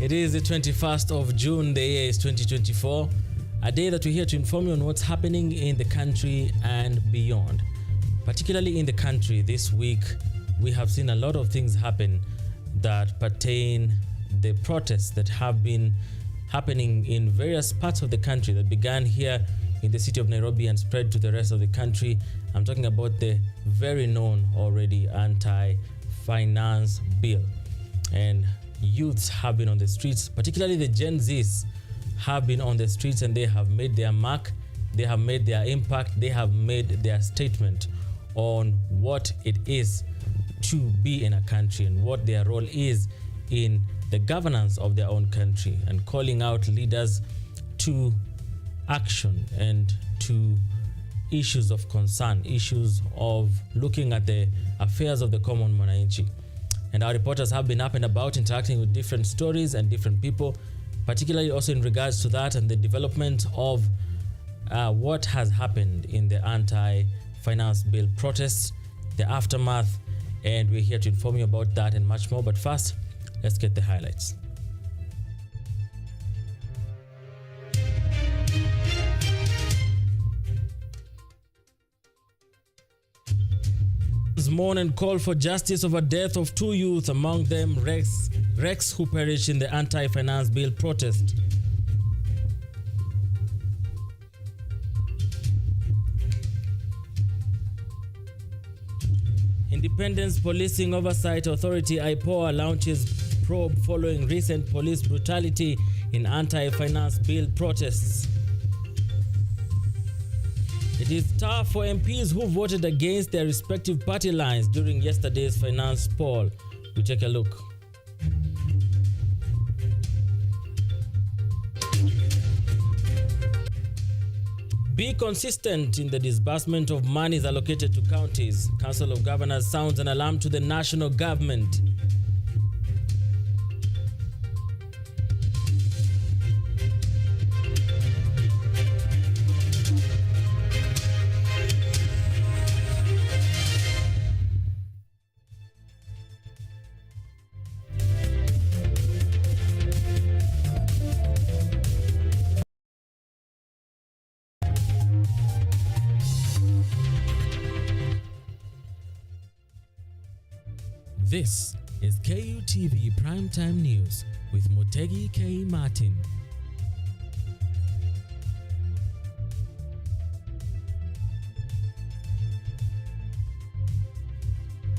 It is the 21st of June, the year is 2024, a day that we're here to inform you on what's happening in the country and beyond. Particularly in the country this week, we have seen a lot of things happen that pertain the protests that have been happening in various parts of the country that began here in the city of Nairobi and spread to the rest of the country. I'm talking about the very known already anti-finance bill. And youths have been on the streets, particularly the Gen Zs have been on the streets, and they have made their mark, they have made their impact, they have made their statement on what it is to be in a country and what their role is in the governance of their own country, and calling out leaders to action and to issues of concern, issues of looking at the affairs of the common mwananchi. And our reporters have been up and about interacting with different stories and different people, particularly also in regards to that and the development of what has happened in the anti-finance bill protests, the aftermath, and we're here to inform you about that and much more. But first, let's get the highlights. Mourn and call for justice over death of two youth, among them Rex who perished in the anti-finance bill protest. Independence Policing Oversight Authority IPOA launches probe following recent police brutality in anti-finance bill protests. It is tough for MPs who voted against their respective party lines during yesterday's finance poll. We take a look. Be consistent in the disbursement of monies allocated to counties. Council of Governors sounds an alarm to the national government. This is KUTV Primetime News with Mutegi K. Martin.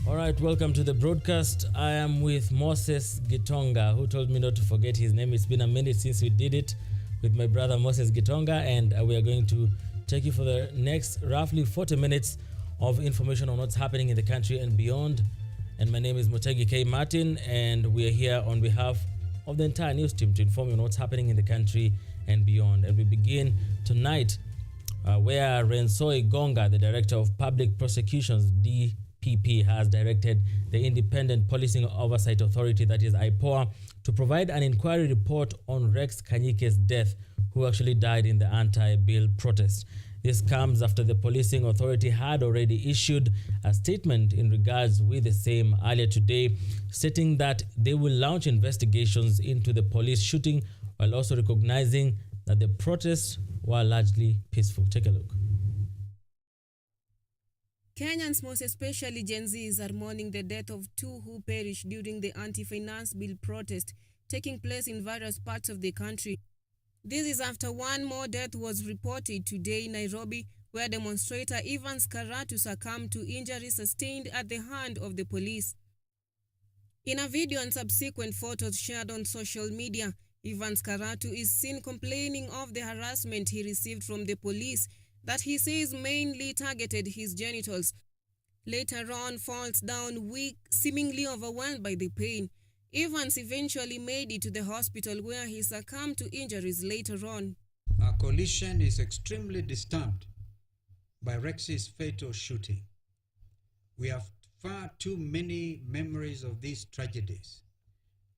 Alright, welcome to the broadcast. I am with Moses Gitonga, who told me not to forget his name. It's been a minute since we did it with my brother Moses Gitonga, and we are going to take you for the next roughly 40 minutes of information on what's happening in the country and beyond. And my name is Mutegi K. Martin, and we are here on behalf of the entire news team to inform you on what's happening in the country and beyond. And we begin tonight where Rensoi Gonga, the Director of Public Prosecutions, DPP, has directed the Independent Policing Oversight Authority, that is IPOA, to provide an inquiry report on Rex Kanyike's death, who actually died in the anti-bill protest. This comes after the policing authority had already issued a statement in regards with the same earlier today, stating that they will launch investigations into the police shooting while also recognizing that the protests were largely peaceful. Take a look. Kenyans, most especially Gen Zs, are mourning the death of two who perished during the anti-finance bill protest taking place in various parts of the country. This is after one more death was reported today in Nairobi, where demonstrator Evans Karatu succumbed to injuries sustained at the hand of the police. In a video and subsequent photos shared on social media, Evans Karatu is seen complaining of the harassment he received from the police that he says mainly targeted his genitals. Later on, falls down weak, seemingly overwhelmed by the pain. Evans eventually made it to the hospital where he succumbed to injuries later on. Our coalition is extremely disturbed by Rex's fatal shooting. We have far too many memories of these tragedies,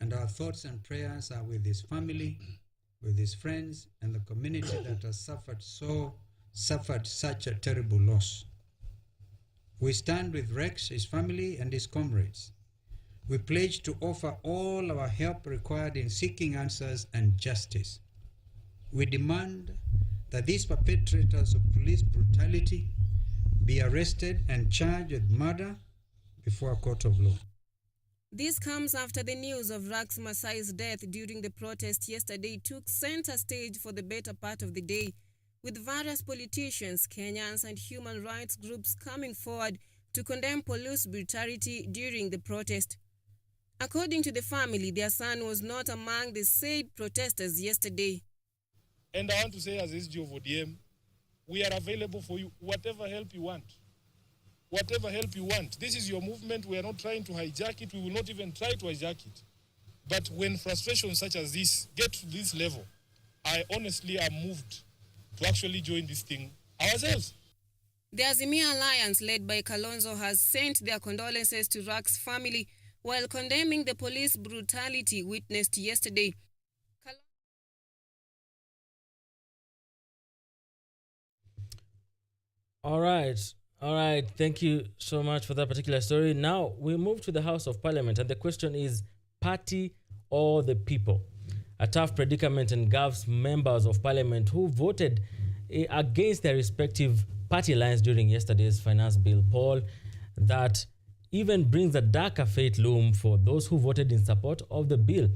and our thoughts and prayers are with his family, with his friends, and the community that has suffered such a terrible loss. We stand with Rex, his family, and his comrades. we pledge to offer all our help required in seeking answers and justice. We demand that these perpetrators of police brutality be arrested and charged with murder before a court of law. This comes after the news of Rax Masai's death during the protest yesterday took center stage for the better part of the day, with various politicians, Kenyans, and human rights groups coming forward to condemn police brutality during the protest. According to the family, their son was not among the said protesters yesterday. And I want to say, as SG of ODM, we are available for you, whatever help you want. Whatever help you want. This is your movement. We are not trying to hijack it. We will not even try to hijack it. But when frustrations such as this get to this level, I honestly am moved to actually join this thing ourselves. The Azimia Alliance, led by Kalonzo, has sent their condolences to Rax's family while condemning the police brutality witnessed yesterday. All right. Thank you so much for that particular story. Now we move to the House of Parliament, and the question is party or the people? A tough predicament engulfs members of Parliament who voted against their respective party lines during yesterday's finance bill poll that even brings a darker fate loom for those who voted in support of the bill,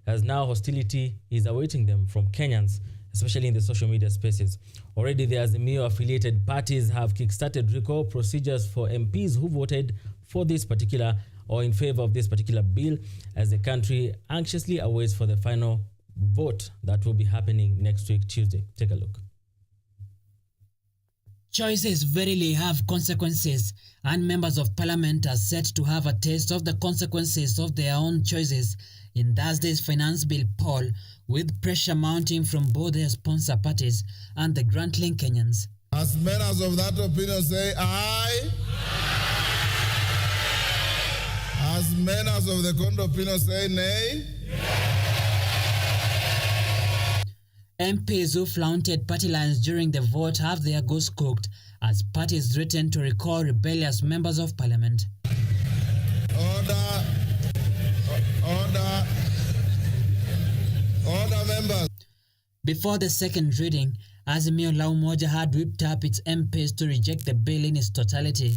as now hostility is awaiting them from Kenyans, especially in the social media spaces. Already the Azimio-affiliated parties have kickstarted recall procedures for MPs who voted for this particular or in favor of this particular bill, as the country anxiously awaits for the final vote that will be happening next week, Tuesday. Take a look. Choices verily have consequences, and members of parliament are set to have a taste of the consequences of their own choices in Thursday's finance bill poll, with pressure mounting from both their sponsor parties and the Grantling Kenyans. As members of that opinion say aye. As members of the counter opinion say nay. MPs who flaunted party lines during the vote have their goose cooked as parties threaten to recall rebellious members of parliament. Order, members. Before the second reading, Azimio La Umoja had whipped up its MPs to reject the bill in its totality.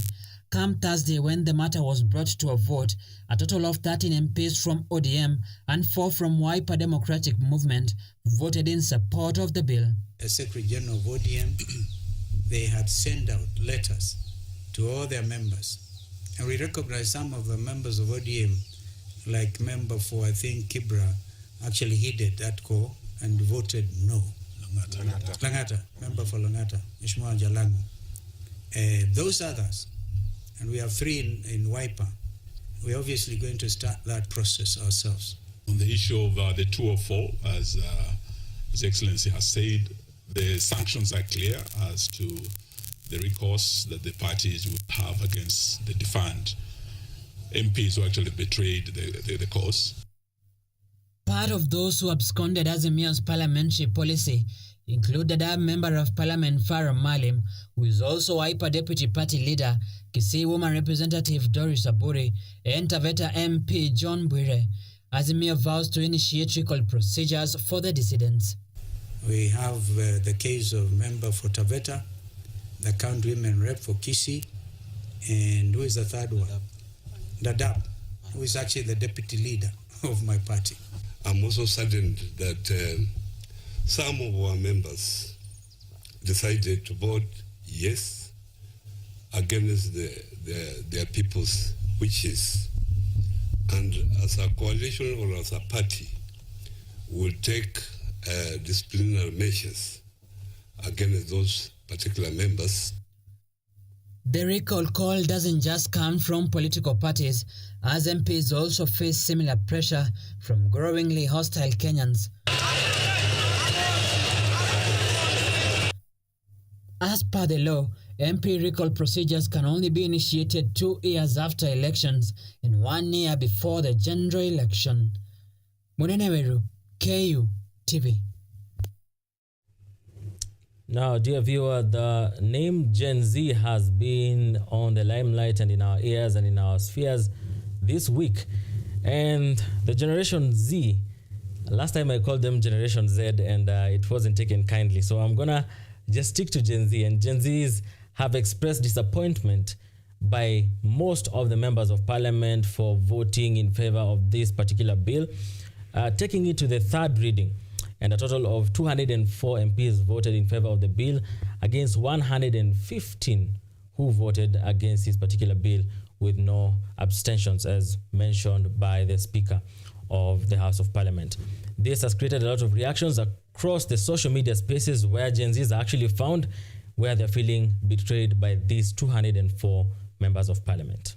Come Thursday, when the matter was brought to a vote, a total of 13 MPs from ODM and 4 from Wiper Democratic Movement voted in support of the bill. As Secretary General of ODM, they had sent out letters to all their members. And we recognize some of the members of ODM, like member for, I think, Kibra, actually heeded that call and voted no. Langata, member for Langata, Ishmael Jalango. Those others, and we have 3 in Wiper, we're obviously going to start that process ourselves. On the issue of the 204, as His Excellency has said, the sanctions are clear as to the recourse that the parties would have against the defunct MPs who actually betrayed the cause. Part of those who absconded Azimio's parliamentary policy included a member of parliament, Farah Malim, who is also Wiper deputy party leader, Kisii woman representative Doris Aburi, and Taveta MP John Bwire. Azimio vows to initiate recall procedures for the dissidents. We have the case of member for Taveta, the county women rep for Kisii, and who is the third one? Dadab, who is actually the deputy leader of my party. I'm also saddened that some of our members decided to vote yes against their people's wishes. And as a coalition or as a party, we'll take disciplinary measures against those particular members. The recall call doesn't just come from political parties, as MPs also face similar pressure from growingly hostile Kenyans. As per the law, MP recall procedures can only be initiated 2 years after elections and 1 year before the general election. Muneneweru, KUTV. Now, dear viewer, the name Gen Z has been on the limelight and in our ears and in our spheres this week. And the Generation Z, last time I called them Generation Z and it wasn't taken kindly. So I'm gonna just stick to Gen Z. And Gen Zs have expressed disappointment by most of the members of parliament for voting in favor of this particular bill, taking it to the third reading. And a total of 204 MPs voted in favor of the bill against 115 who voted against this particular bill, with no abstentions, as mentioned by the Speaker of the House of Parliament. This has created a lot of reactions across the social media spaces where Gen Zs are actually found, where they're feeling betrayed by these 204 members of Parliament.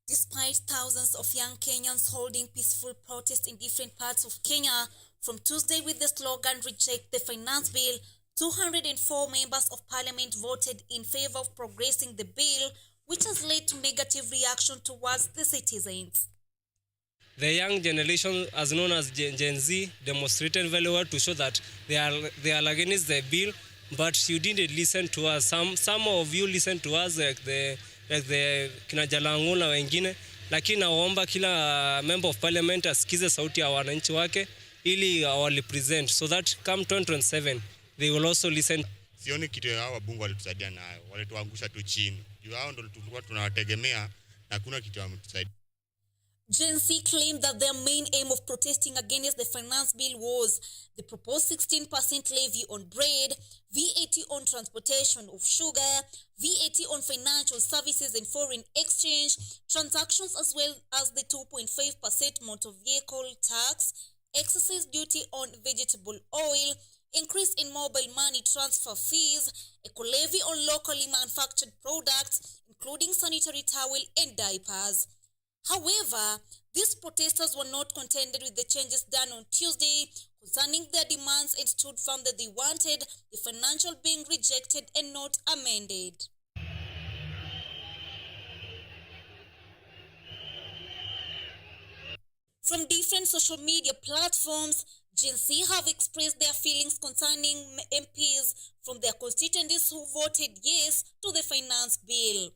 Despite thousands of young Kenyans holding peaceful protests in different parts of Kenya from Tuesday with the slogan "Reject the Finance Bill," 204 members of parliament voted in favor of progressing the bill, which has led to negative reaction towards the citizens. The young generation, as known as Gen Z, demonstrated very well to show that they are against the bill, but you didn't listen to us. Some of you listened to us, like the kina Jalangu na wengine, lakini naomba kila member of parliament asikize sauti ya wananchi wake ili walipresent, so that come 2027 they will also listen. Sioni kitu hao wabunge walitusaidia nayo, walituangusha tu chini. Juu hao ndio tulikuwa tunawategemea na kuna kitu wametusaidia. Gen Z claimed that their main aim of protesting against the finance bill was the proposed 16% levy on bread, VAT on transportation of sugar, VAT on financial services and foreign exchange transactions, as well as the 2.5% motor vehicle tax, excise duty on vegetable oil, increase in mobile money transfer fees, eco levy on locally manufactured products, including sanitary towel and diapers. However, these protesters were not contented with the changes done on Tuesday concerning their demands and stood firm that they wanted the financial being rejected and not amended. From different social media platforms, Gen Z have expressed their feelings concerning MPs from their constituencies who voted yes to the finance bill.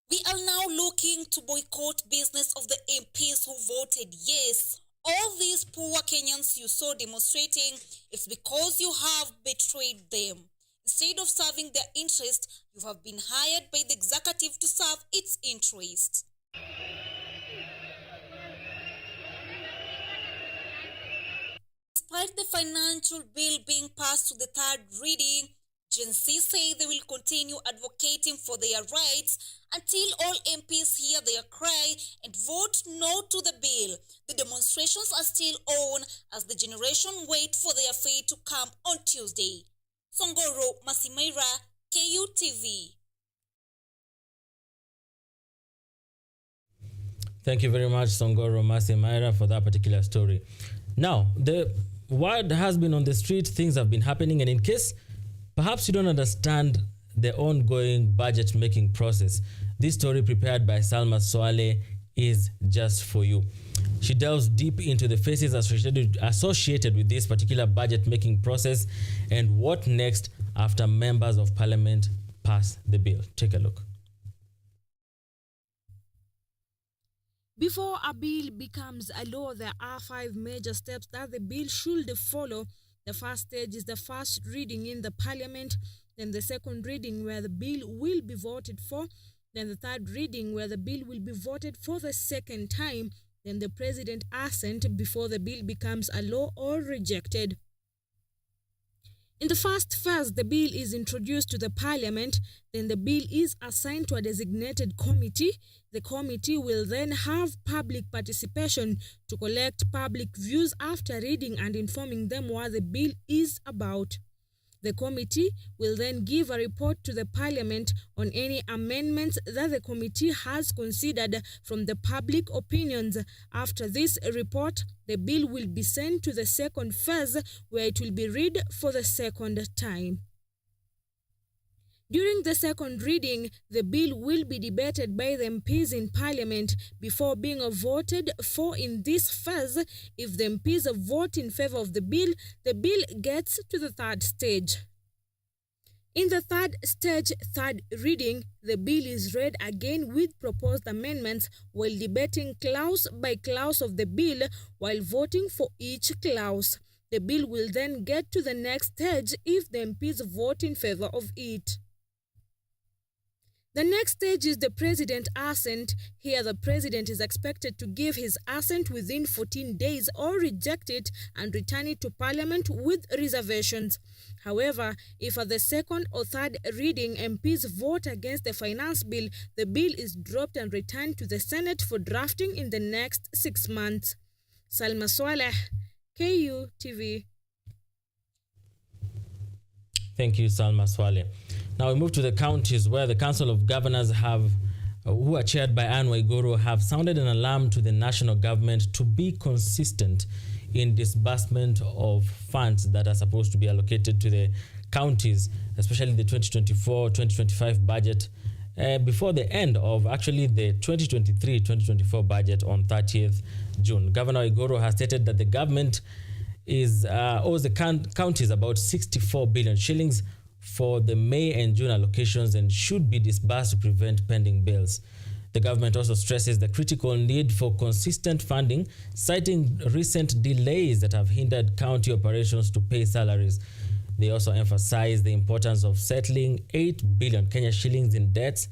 We are now looking to boycott business of the MPs who voted yes. All these poor Kenyans you saw demonstrating, it's because you have betrayed them. Instead of serving their interest, you have been hired by the executive to serve its interest. Despite the financial bill being passed to the third reading, Gen Z say they will continue advocating for their rights until all MPs hear their cry and vote no to the bill. The demonstrations are still on as the generation wait for their fate to come on Tuesday. Songoro Masimaira, KUTV. Thank you very much, Songoro Masimaira, for that particular story. Now, the word has been on the street, things have been happening, and in case perhaps you don't understand the ongoing budget making process, this story prepared by Salma Swale is just for you. She delves deep into the phases associated with this particular budget making process and what next after members of parliament pass the bill. Take a look. Before a bill becomes a law, there are 5 major steps that the bill should follow. The first stage is the first reading in the parliament, then the second reading where the bill will be voted for, then the third reading where the bill will be voted for the second time, then the president assent before the bill becomes a law or rejected. In the first phase, the bill is introduced to the parliament, then the bill is assigned to a designated committee. The committee will then have public participation to collect public views after reading and informing them what the bill is about. The committee will then give a report to the parliament on any amendments that the committee has considered from the public opinions. After this report, the bill will be sent to the second phase where it will be read for the second time. During the second reading, the bill will be debated by the MPs in Parliament before being voted for. In this phase, if the MPs vote in favor of the bill gets to the third stage. In the third stage, third reading, the bill is read again with proposed amendments while debating clause by clause of the bill while voting for each clause. The bill will then get to the next stage if the MPs vote in favor of it. The next stage is the President assent. Here the President is expected to give his assent within 14 days or reject it and return it to Parliament with reservations. However, if at the second or third reading MPs vote against the finance bill, the bill is dropped and returned to the Senate for drafting in the next 6 months. Salma Swaleh, KUTV. Thank you, Salma Swaleh. Now we move to the counties where the Council of Governors who are chaired by Anne Waiguru, have sounded an alarm to the national government to be consistent in disbursement of funds that are supposed to be allocated to the counties, especially the 2024-2025 budget, before the end of actually the 2023-2024 budget on 30th June. Governor Waiguru has stated that the government owes the counties about 64 billion shillings for the May and June allocations and should be disbursed to prevent pending bills. The government also stresses the critical need for consistent funding, citing recent delays that have hindered county operations to pay salaries. They also emphasize the importance of settling 8 billion Kenya shillings in debts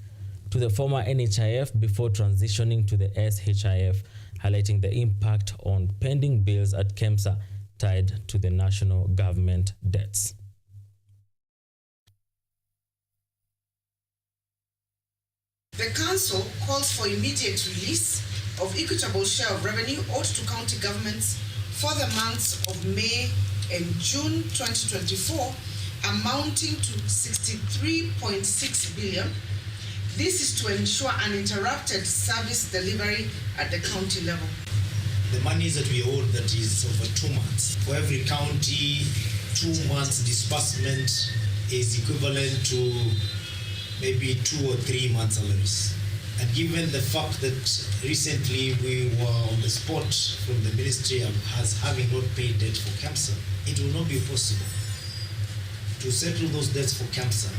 to the former NHIF before transitioning to the SHIF, highlighting the impact on pending bills at KEMSA tied to the national government debts. The Council calls for immediate release of equitable share of revenue owed to county governments for the months of May and June 2024, amounting to 63.6 billion. This is to ensure uninterrupted service delivery at the county level. The monies that we owe, that is over 2 months. For every county, 2 months disbursement is equivalent to maybe 2 or 3 months salaries. And given the fact that recently we were on the spot from the ministry as having not paid debt for KEMSA, it will not be possible to settle those debts for KEMSA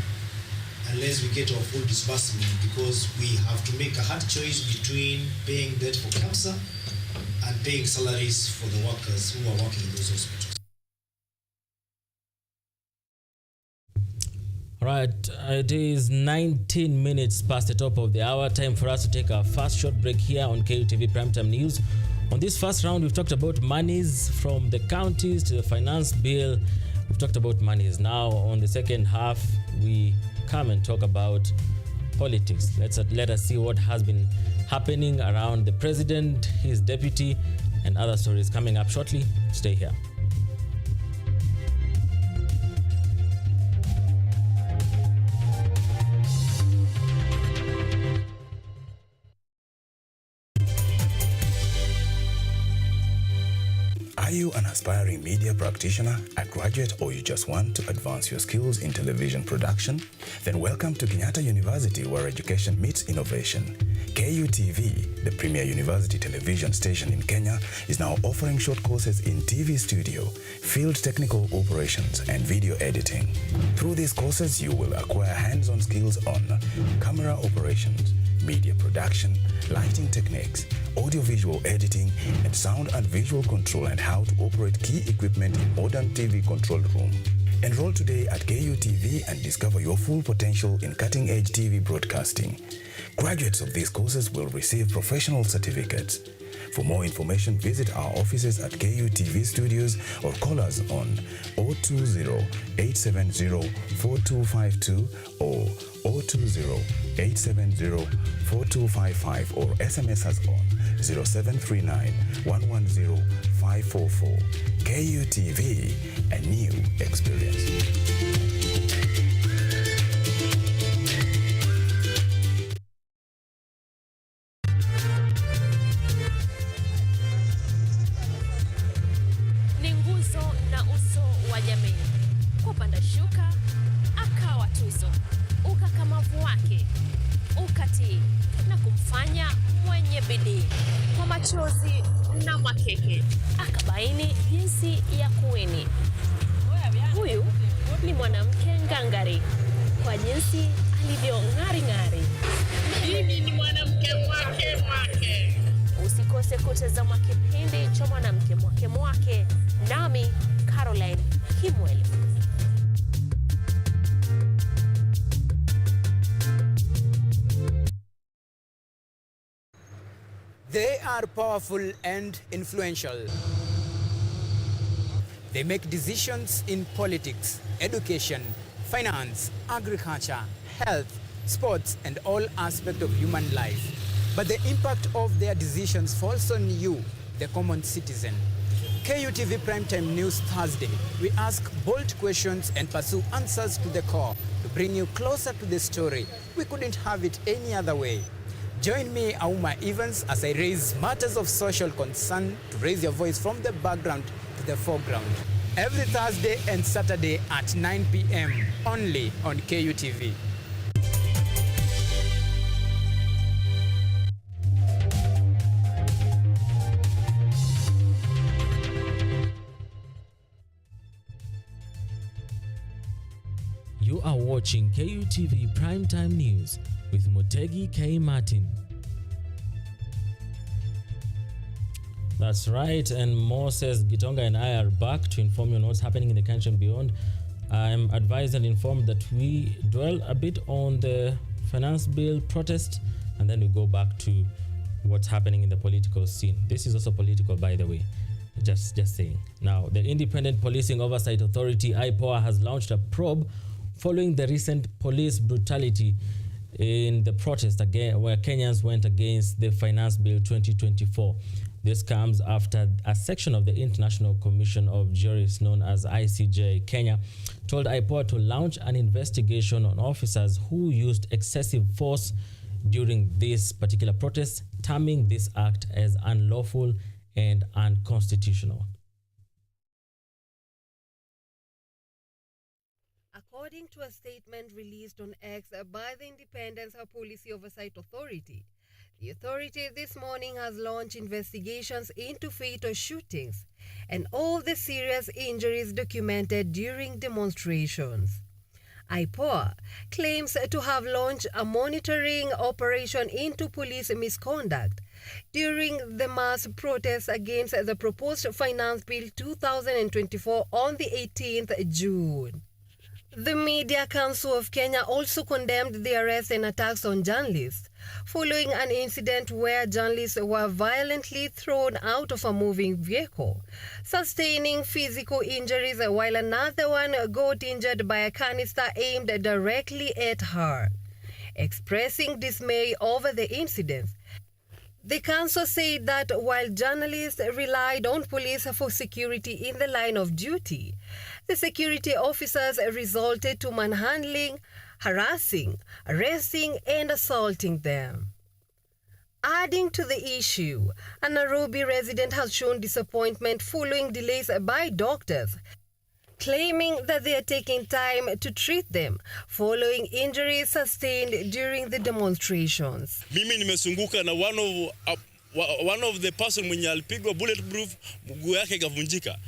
unless we get our full disbursement, because we have to make a hard choice between paying debt for KEMSA and paying salaries for the workers who are working in those hospitals. All right, it is 19 minutes past the top of the hour. Time for us to take our first short break here on KUTV Primetime News. On this first round, we've talked about monies from the counties to the finance bill. We've talked about monies. Now, on the second half, we come and talk about politics. Let us see what has been happening around the president, his deputy, and other stories coming up shortly. Stay here. Are you an aspiring media practitioner, a graduate, or you just want to advance your skills in television production? Then welcome to Kenyatta University, where education meets innovation. KUTV, the premier university television station in Kenya, is now offering short courses in TV studio, field technical operations, and video editing. Through these courses, you will acquire hands-on skills on camera operations, media production, lighting techniques, audiovisual editing, and sound and visual control, and how to operate key equipment in modern TV control room. Enroll today at KUTV and discover your full potential in cutting-edge TV broadcasting. Graduates of these courses will receive professional certificates. For more information, visit our offices at KUTV Studios or call us on 020-870-4252 or 020-870-4255 or SMS us on 0739-110-544. KUTV, a new experience. Na makeke akabaini jinsi ya kuweni. Huyu ni mwanamke ngangari kwa jinsi alivyo ng'ari. Mimi ni mwanamke mwake. Usikose kutazama kipindi cha mwanamke mwake nami Caroline Kimweli. They are powerful and influential. They make decisions in politics, education, finance, agriculture, health, sports, and all aspects of human life. But the impact of their decisions falls on you, the common citizen. KUTV Primetime News Thursday. We ask bold questions and pursue answers to the core to bring you closer to the story. We couldn't have it any other way. Join me, Auma Evans, as I raise matters of social concern to raise your voice from the background to the foreground. Every Thursday and Saturday at 9 p.m. only on KUTV. You are watching KUTV Primetime News with Mutegi K. Martin. That's right, and Moses Gitonga and I are back to inform you on what's happening in the country and beyond. I'm advised and informed that we dwell a bit on the finance bill protest and then we go back to what's happening in the political scene. This is also political, by the way. Just saying. Now, the Independent Policing Oversight Authority, IPOA, has launched a probe following the recent police brutality in the protest again, where Kenyans went against the Finance Bill 2024. This comes after a section of the International Commission of Juries, known as ICJ Kenya, told IPOA to launch an investigation on officers who used excessive force during this particular protest, terming this act as unlawful and unconstitutional. According to a statement released on X by the Independent Policy Oversight Authority, the authority this morning has launched investigations into fatal shootings and all the serious injuries documented during demonstrations. IPOA claims to have launched a monitoring operation into police misconduct during the mass protests against the proposed Finance Bill 2024 on the 18th June. The Media Council of Kenya also condemned the arrests and attacks on journalists following an incident where journalists were violently thrown out of a moving vehicle, sustaining physical injuries while another one got injured by a canister aimed directly at her. Expressing dismay over the incidents, the council said that while journalists relied on police for security in the line of duty, the security officers resorted to manhandling, harassing, arresting, and assaulting them. Adding to the issue, a Nairobi resident has shown disappointment following delays by doctors, claiming that they are taking time to treat them following injuries sustained during the demonstrations. Mimi nimesunguka na one of the person mwenye alipigwa bulletproof mguu yake ikavunjika.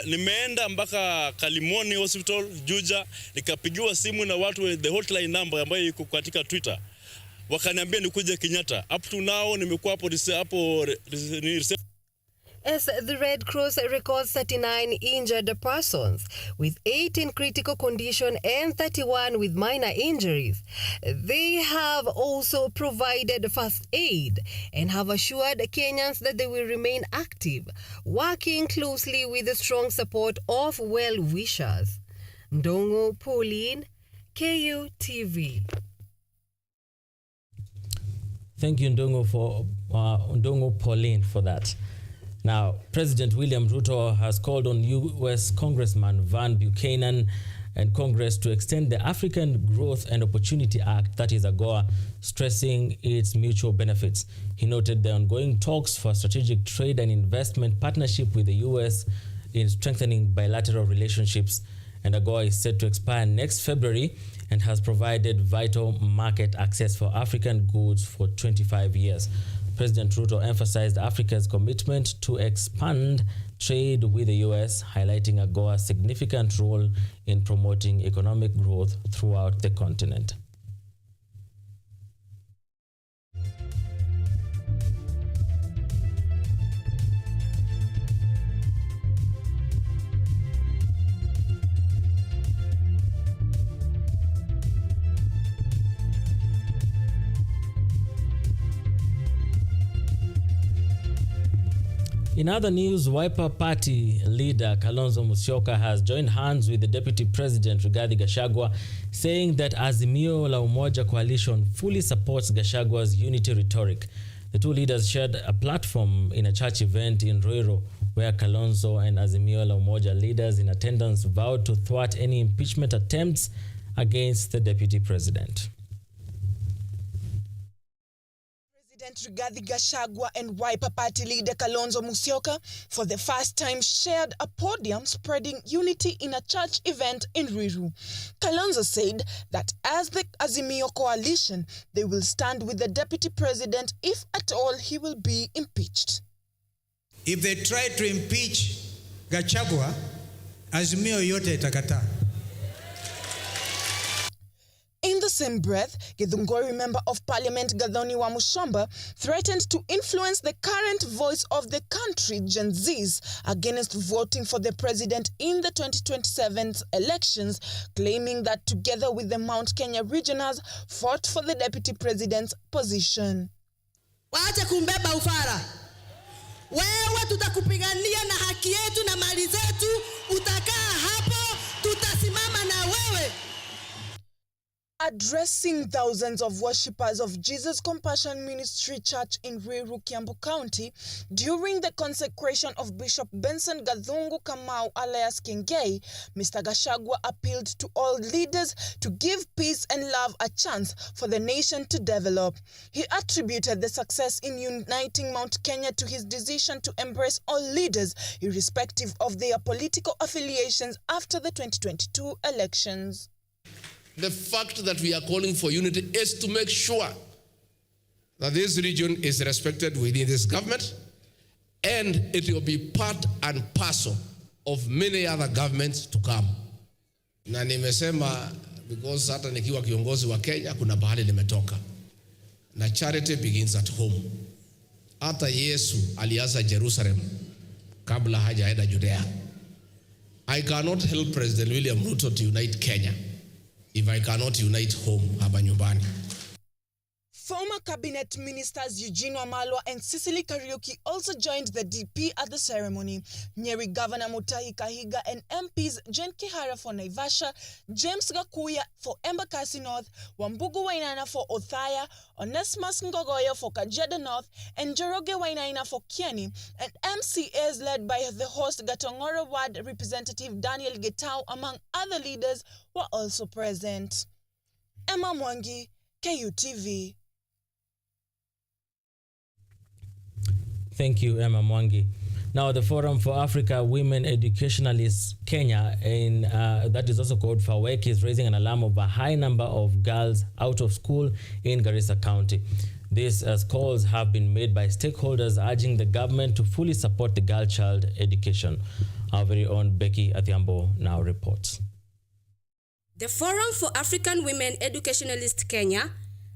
Nimeenda mpaka Kalimoni Hospital Juja, nikapigiwa simu na watu the hotline number ambayo iko katika Twitter. Wakaniambia nikuje Kenyatta. Up to now nimekuwa hapo as the Red Cross records 39 injured persons, with 8 in critical condition and 31 with minor injuries. They have also provided first aid and have assured Kenyans that they will remain active, working closely with the strong support of well-wishers. Ndongo Pauline, KUTV. Thank you, Ndongo Pauline, for that. Now, President William Ruto has called on U.S. Congressman Van Buchanan and Congress to extend the African Growth and Opportunity Act, that is AGOA, stressing its mutual benefits. He noted the ongoing talks for strategic trade and investment partnership with the U.S. in strengthening bilateral relationships, and AGOA is set to expire next February and has provided vital market access for African goods for 25 years. President Ruto emphasized Africa's commitment to expand trade with the US, highlighting AGOA's significant role in promoting economic growth throughout the continent. In other news, Wiper Party leader Kalonzo Musyoka has joined hands with the Deputy President Rigathi Gachagua, saying that Azimio la Umoja coalition fully supports Gachagwa's unity rhetoric. The two leaders shared a platform in a church event in Ruiru, where Kalonzo and Azimio la Umoja leaders in attendance vowed to thwart any impeachment attempts against the Deputy President. Rigathi Gachagua and Wiper Party leader Kalonzo Musyoka for the first time shared a podium spreading unity in a church event in Ruiru. Kalonzo said that as the Azimio coalition, they will stand with the Deputy President if at all he will be impeached. If they try to impeach Gachagua, Azimio yote itakataa. In the same breath, Githunguri Member of Parliament Gathoni wa Mushomba threatened to influence the current voice of the country, Gen Zs, against voting for the president in the 2027 elections, claiming that together with the Mount Kenya regionals, fought for the deputy president's position. Waache kumbeba ufara. Wewe tutakupigania na haki yetu na mali zetu, utakaa hapo, tutasimama na wewe. Addressing thousands of worshippers of Jesus Compassion Ministry Church in Ruiru, Kiambu County, during the consecration of Bishop Benson Gathungu Kamau alias Kingay, Mr. Gachagua appealed to all leaders to give peace and love a chance for the nation to develop. He attributed the success in uniting Mount Kenya to his decision to embrace all leaders, irrespective of their political affiliations after the 2022 elections. The fact that we are calling for unity is to make sure that this region is respected within this government, and it will be part and parcel of many other governments to come. Na nimesema because hata nikiwa kiongozi wa Kenya kuna bahali nimetoka. Na charity begins at home. Hata Yesu alianza Jerusalem kabla hajaenda Judea. I cannot help President William Ruto to unite Kenya if I cannot unite home hapa nyumbani. Former cabinet ministers Eugene Wamalwa and Cecily Kariuki also joined the DP at the ceremony. Nyeri Governor Mutegi Kahiga and MPs Jen Kihara for Naivasha, James Gakuya for Embakasi North, Wambugu Wainaina for Othaya, Onesmus Ngogoyo for Kajiado North, and Joroge Wainaina for Kieni, and MCAs led by the host Gatongoro Ward Representative Daniel Getau, among other leaders, were also present. Emma Mwangi, KUTV. Thank you, Emma Mwangi. Now, the Forum for Africa Women Educationalists Kenya, that is also called FAWEC, is raising an alarm of a high number of girls out of school in Garissa County. This, as calls have been made by stakeholders urging the government to fully support the girl-child education. Our very own Becky Athiambo now reports. The Forum for African Women Educationalists Kenya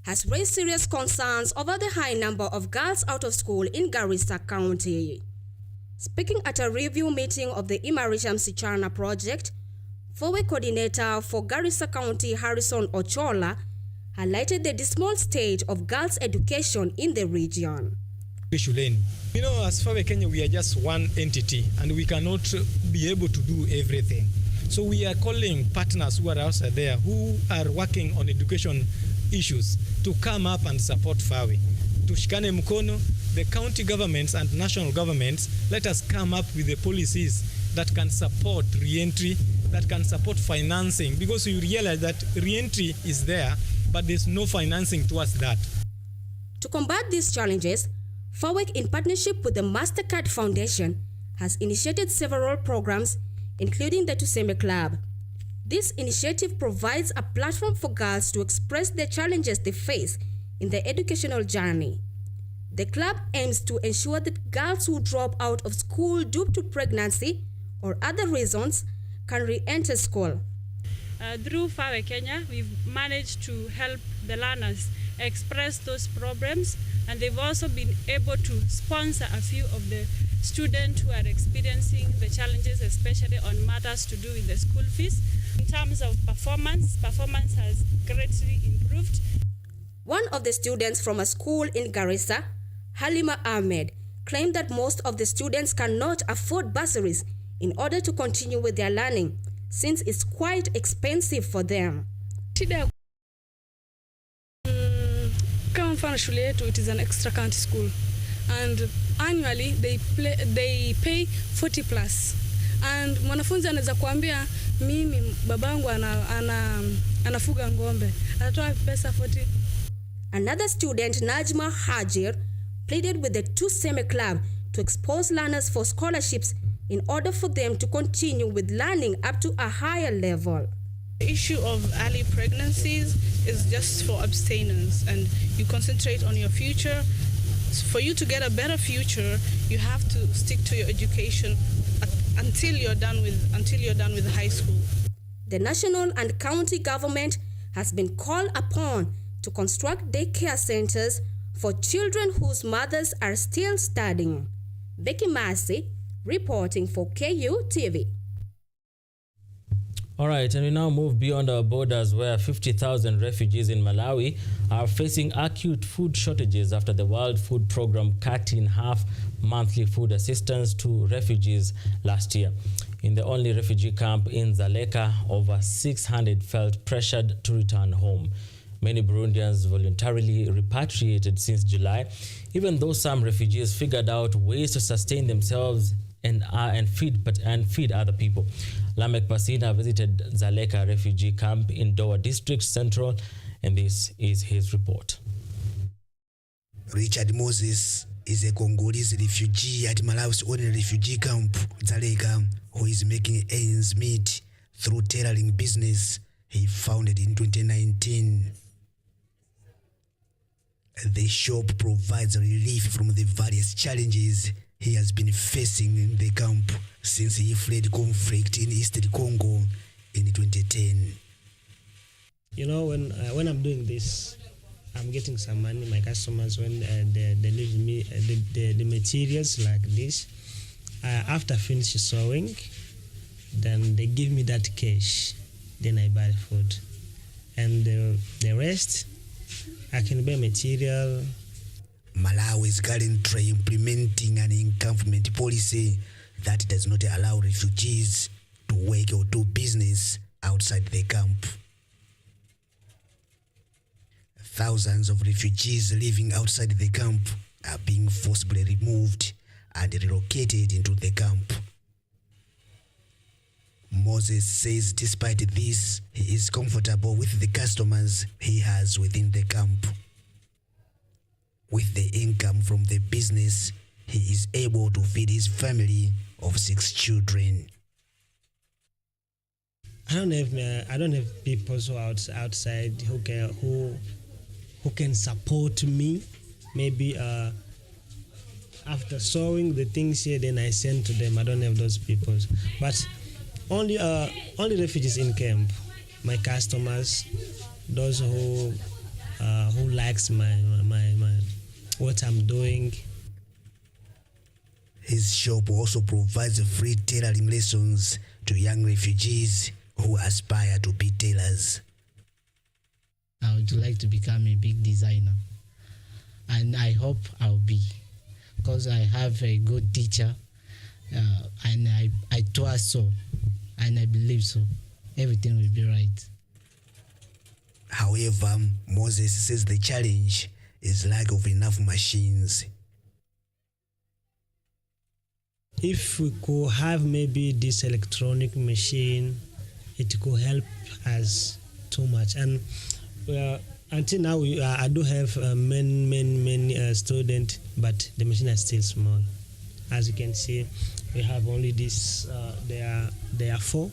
has raised serious concerns over the high number of girls out of school in Garissa County. Speaking at a review meeting of the Imarisham Sichana project, FOWE coordinator for Garissa County Harrison Ochola highlighted the dismal state of girls' education in the region. You know, as FOWE Kenya, we are just one entity and we cannot be able to do everything. So we are calling partners who are outside there who are working on education issues to come up and support FAWE. Tushikane mkono, the county governments and national governments, let us come up with the policies that can support re-entry, that can support financing, because you realize that re-entry is there, but there's no financing towards that. To combat these challenges, FAWEC, in partnership with the MasterCard Foundation, has initiated several programs, including the Tuseme Club. This initiative provides a platform for girls to express the challenges they face in their educational journey. The club aims to ensure that girls who drop out of school due to pregnancy or other reasons can re-enter school. Through Fawe Kenya, we've managed to help the learners express those problems, and they've also been able to sponsor a few of the students who are experiencing the challenges, especially on matters to do with the school fees. In terms of performance has greatly improved. One of the students from a school in Garissa, Halima Ahmed, claimed that most of the students cannot afford bursaries in order to continue with their learning, since it's quite expensive for them. Kama mfano shule yetu, it is an extra county school, and annually they pay 40 plus, and mwanafunzi anaweza kuambia mimi babangu anafuga ngombe, anatoa pesa 40. Another student, Najma Hajir, pleaded with the Tuseme club to expose learners for scholarships in order for them to continue with learning up to a higher level. The issue of early pregnancies is just for abstinence, and you concentrate on your future. For you to get a better future, you have to stick to your education until you're done with high school. The national and county government has been called upon to construct daycare centers for children whose mothers are still studying. Becky Massey reporting for KUTV. All right, and we now move beyond our borders, where 50,000 refugees in Malawi are facing acute food shortages after the World Food Programme cut in half monthly food assistance to refugees last year. In the only refugee camp in Dzaleka, over 600 felt pressured to return home. Many Burundians voluntarily repatriated since July, even though some refugees figured out ways to sustain themselves and feed other people. Lamek Pasina visited Dzaleka refugee camp in Dowa District Central, and this is his report. Richard Moses is a Congolese refugee at Malawi's only refugee camp, Dzaleka, who is making ends meet through tailoring business he founded in 2019. The shop provides relief from the various challenges he has been facing in the camp since he fled conflict in Eastern Congo in 2010. You know, when I'm doing this, I'm getting some money. My customers, when they leave me the materials like this, after finish sewing, then they give me that cash. Then I buy food, and the rest I can buy material. Malawi is currently implementing an encampment policy that does not allow refugees to work or do business outside the camp. Thousands of refugees living outside the camp are being forcibly removed and relocated into the camp. Moses says despite this, he is comfortable with the customers he has within the camp. With the income from the business, he is able to feed his family of 6 children. I don't have people so outside who can support me. Maybe after sewing the things here, then I send to them. I don't have those people, but only refugees in camp. My customers, those who likes my what I'm doing. His shop also provides free tailoring lessons to young refugees who aspire to be tailors. I would like to become a big designer, and I hope I'll be, because I have a good teacher, and I trust so, and I believe so. Everything will be right. However, Moses says the challenge is lack of enough machines. If we could have maybe this electronic machine, it could help us too much. And until now, I do have many students, but the machine is still small. As you can see, we have only this. There are 4,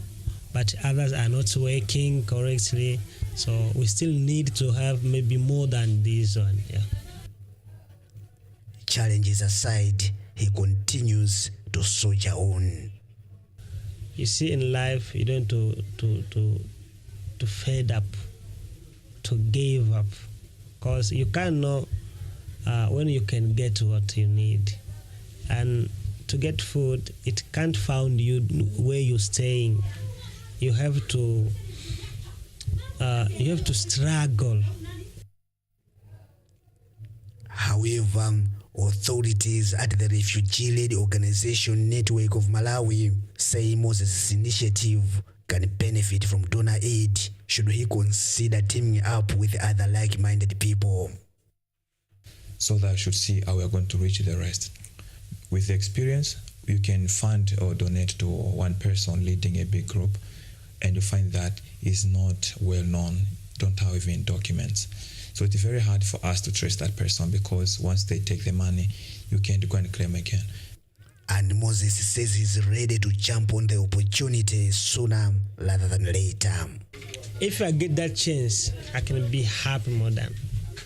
but others are not working correctly. So we still need to have maybe more than this one. Yeah. challenges aside, he continues to soldier on. You see, in life, you don't to fed up, to give up, because you can't know when you can get what you need. And to get food, it can't find you where you're staying. You have to struggle. However, authorities at the refugee-led organization network of Malawi say Moses' initiative can benefit from donor aid should he consider teaming up with other like-minded people. So that I should see how we are going to reach the rest. With the experience, you can fund or donate to one person leading a big group, and you find that is not well known, don't have even documents. So it's very hard for us to trace that person, because once they take the money, you can't go and claim again. And Moses says he's ready to jump on the opportunity sooner rather than later. If I get that chance, I can be happy more than,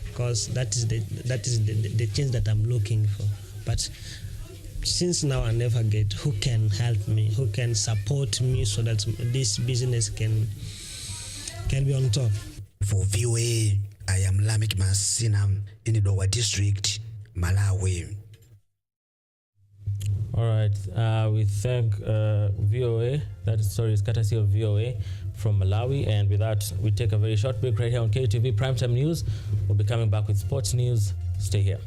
because that is the chance that I'm looking for. But since now I never get, who can help me, who can support me so that this business can be on top. For VOA, I am Lamik Masina in the Dowa district, Malawi. All right, we thank VOA. That story is courtesy of VOA from Malawi. And with that, we take a very short break right here on KUTV Primetime News. We'll be coming back with sports news. Stay here.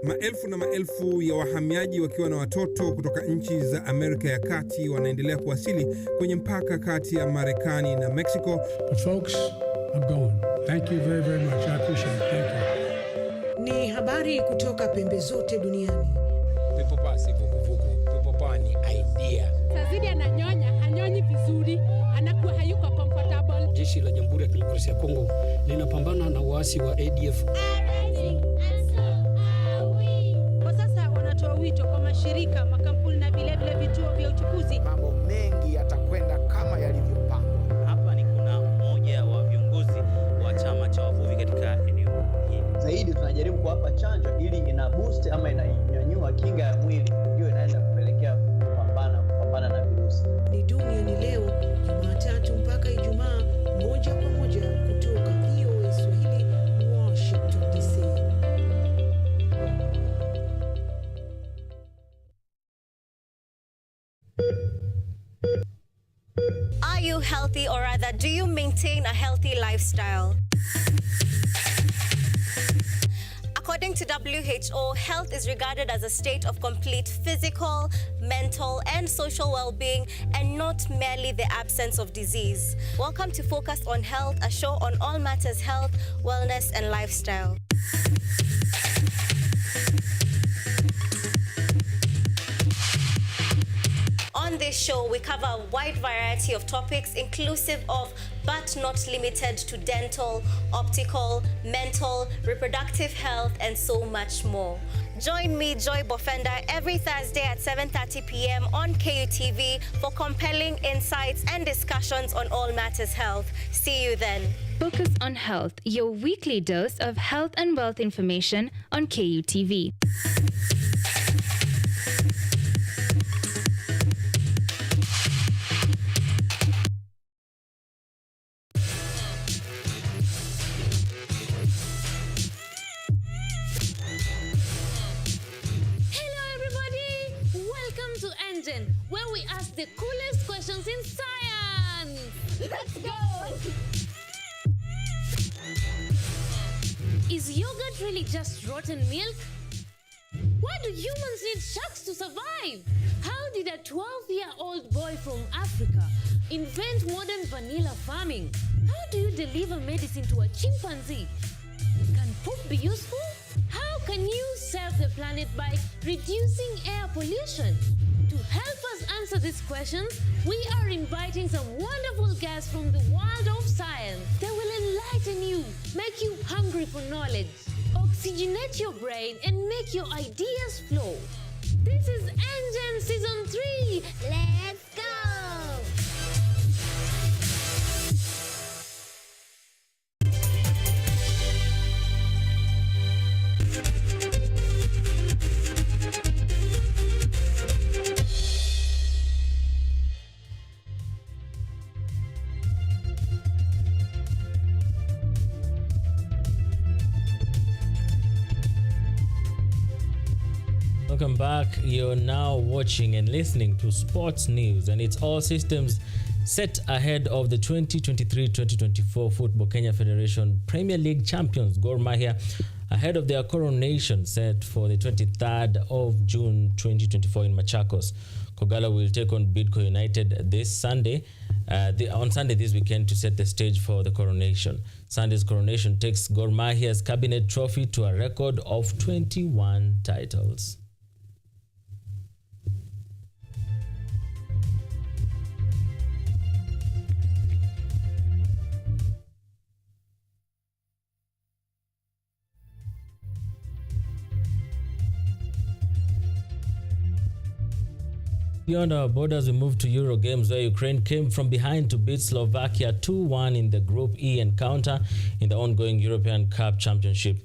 Maelfu na maelfu ya wahamiaji wakiwa na watoto kutoka nchi za Amerika ya Kati wanaendelea kuwasili kwenye mpaka kati ya Marekani na Mexico. The folks are going. Thank you very, very much. I appreciate it. Thank you. Ni habari kutoka pembe zote duniani. Pepo pasi vuguvugu. Pepo pa ni idea. Tazidi ananyonya, hanyonyi vizuri, anakuwa hayuko comfortable. Jeshi la Jamhuri ya Kidemokrasia ya Kongo linapambana na waasi wa ADF. Wito kwa mashirika, makampuni na vile vituo vya uchukuzi. Mambo mengi yatakwenda kama yalivyopangwa. Hapa ni kuna mmoja wa viongozi wa chama cha wavuvi katika eneo hili. Zaidi tunajaribu kuwapa chanjo ili ina boost ama inanyanyua kinga ya mwili, ndio inaenda kupelekea kupambana na virusi. Ni dunia ni leo, Jumatatu mpaka Ijumaa, moja kwa moja kutoka VOA Swahili, Washington DC. Are you healthy, or rather, do you maintain a healthy lifestyle? According to WHO, health is regarded as a state of complete physical, mental, and social well-being, and not merely the absence of disease. Welcome to Focus on Health, a show on all matters health, wellness, and lifestyle. On this show, we cover a wide variety of topics inclusive of, but not limited to, dental, optical, mental, reproductive health, and so much more. Join me, Joy Bofenda, every Thursday at 7:30 p.m. on KUTV for compelling insights and discussions on all matters health. See you then. Focus on Health, your weekly dose of health and wealth information on KUTV. Where we ask the coolest questions in science. Let's go! Is yogurt really just rotten milk? Why do humans need sharks to survive? How did a 12-year-old boy from Africa invent modern vanilla farming? How do you deliver medicine to a chimpanzee? Can poop be useful? How can you save the planet by reducing air pollution? To help us answer these questions, we are inviting some wonderful guests from the world of science. They will enlighten you, make you hungry for knowledge, oxygenate your brain, and make your ideas flow. This is Engine Season 3. Let's go! Welcome back. You're now watching and listening to Sports News, and it's all systems set ahead of the 2023-2024 Football Kenya Federation Premier League champions Gor Mahia, ahead of their coronation set for the 23rd of June 2024 in Machakos. Kogalo will take on Bidco United this Sunday. On Sunday this weekend to set the stage for the coronation. Sunday's coronation takes Gor Mahia's cabinet trophy to a record of 21 titles. Beyond our borders, we move to Euro games, where Ukraine came from behind to beat Slovakia 2-1 in the Group E encounter in the ongoing European Cup Championship.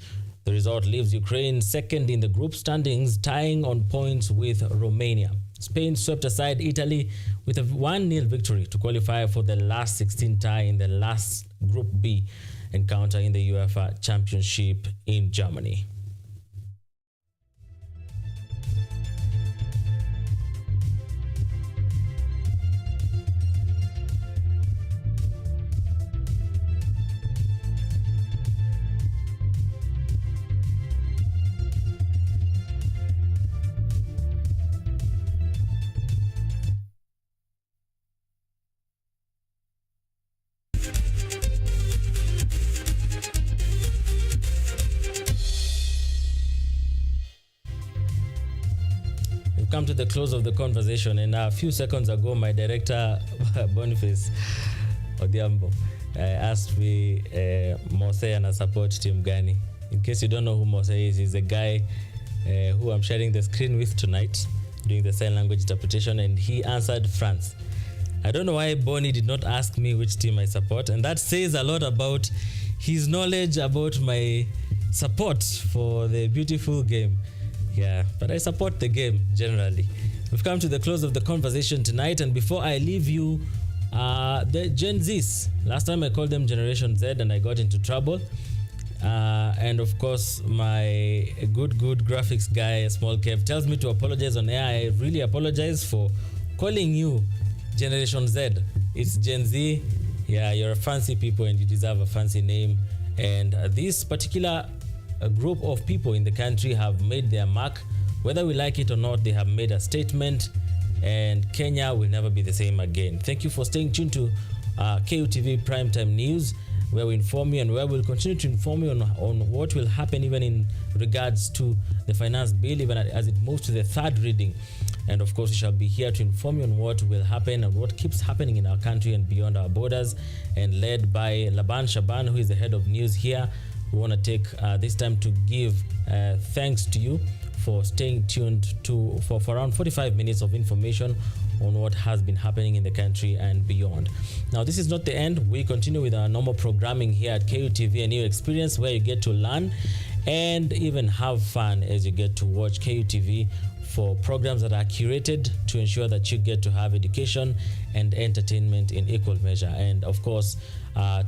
The result leaves Ukraine second in the group standings, tying on points with Romania. Spain swept aside Italy with a 1-0 victory to qualify for the last 16 tie in the last Group B encounter in the UEFA Championship in Germany. Come to the close of the conversation, and a few seconds ago my director Boniface Odhiambo asked me Mose and a support team gani. In case you don't know who Mose is, he's a guy who I'm sharing the screen with tonight doing the sign language interpretation, and he answered France. I don't know why Bonnie did not ask me which team I support, and that says a lot about his knowledge about my support for the beautiful game. Yeah, but I support the game generally. We've come to the close of the conversation tonight, and before I leave you, the Gen Zs. Last time I called them Generation Z and I got into trouble. And of course, my good graphics guy, Small Kev, tells me to apologize on air. I really apologize for calling you Generation Z. It's Gen Z. Yeah, you're a fancy people and you deserve a fancy name. And this particular group of people in the country have made their mark. Whether we like it or not, they have made a statement, and Kenya will never be the same again. Thank you for staying tuned to KUTV Primetime News, where we inform you and where we'll continue to inform you on what will happen even in regards to the finance bill, even as it moves to the third reading. And of course, we shall be here to inform you on what will happen and what keeps happening in our country and beyond our borders. And led by Laban Shaban, who is the head of news here, we want to take this time to give thanks to you for staying tuned for around 45 minutes of information on what has been happening in the country and beyond. Now, this is not the end. We continue with our normal programming here at KUTV, a new experience where you get to learn and even have fun as you get to watch KUTV for programs that are curated to ensure that you get to have education and entertainment in equal measure. And of course,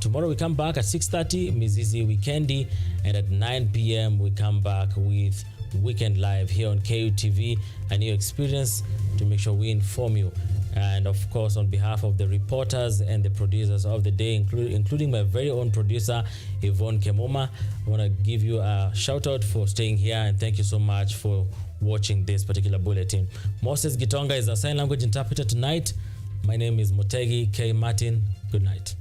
tomorrow we come back at 6:30, Mizizi Weekendi, and at 9 p.m. we come back with Weekend Live here on KUTV, a new experience to make sure we inform you. And of course, on behalf of the reporters and the producers of the day, including my very own producer, Yvonne Kemoma, I want to give you a shout out for staying here, and thank you so much for watching this particular bulletin. Moses Gitonga is a sign language interpreter tonight. My name is Mutegi K. Martin. Good night.